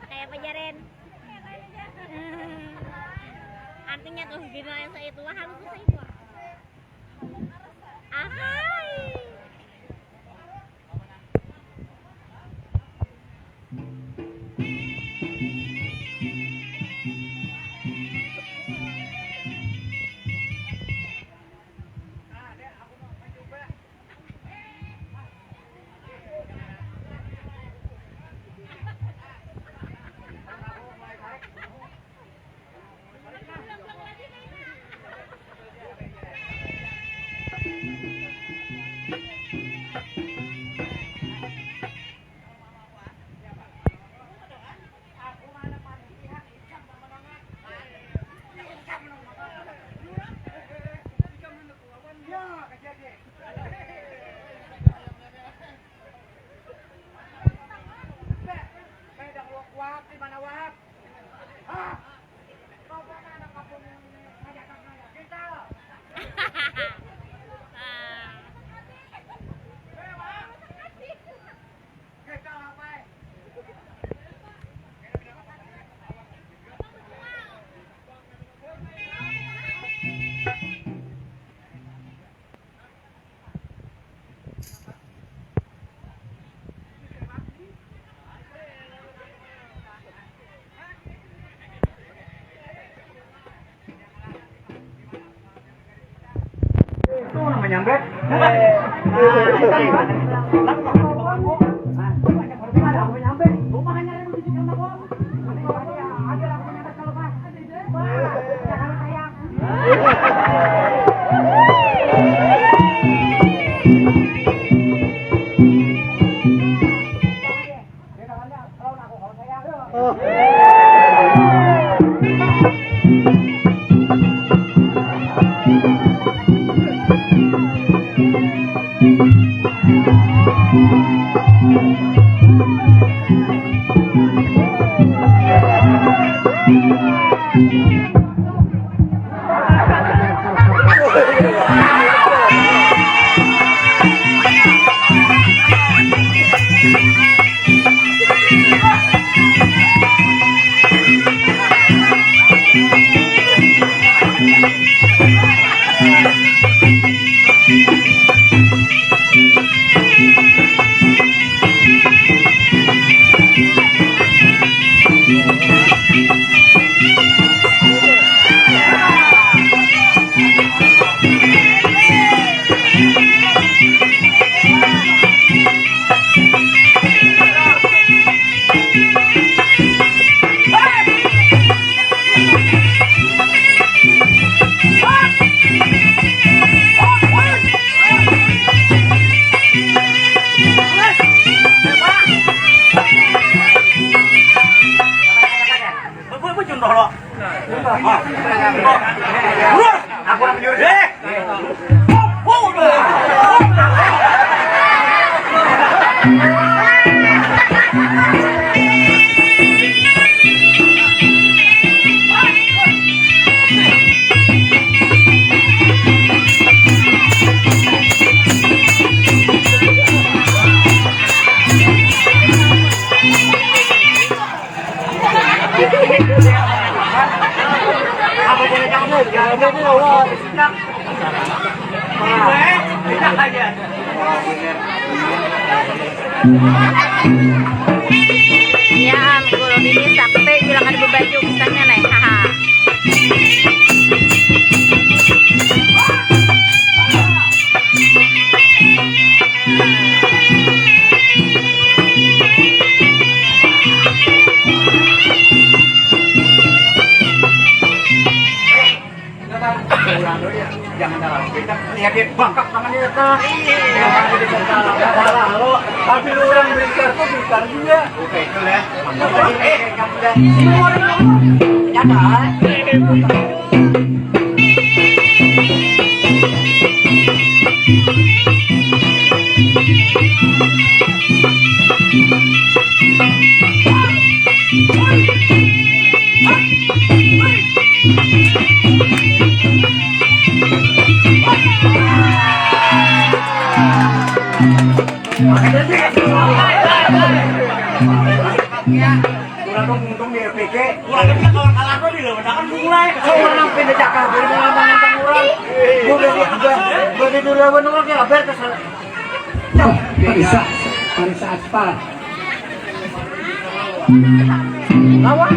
Kayak pajarin. Artinya tuh gila yang saya itu halus saya itu. Ahai. Itu namanya nyambet. Ya, kalau ini sampai bilang ada berbaju misalnya nih, haha. Jangan dalam kita lihat dia bangkak tangan dia tak. Jangan jadi salah. Halo, tapi lu orang berikan kok berikan juga. Oke, itu ya. Kamu dah. Ini orang nyata. Ya. Kurang dong untung di RPK. Kurang kan kalau kalah tuh di leuweung kan mulai. Orang pindah cakap dari ngomong tentang orang. Gua di dulu lawan orang ya ber kesel. Parisa aspal. Lawan.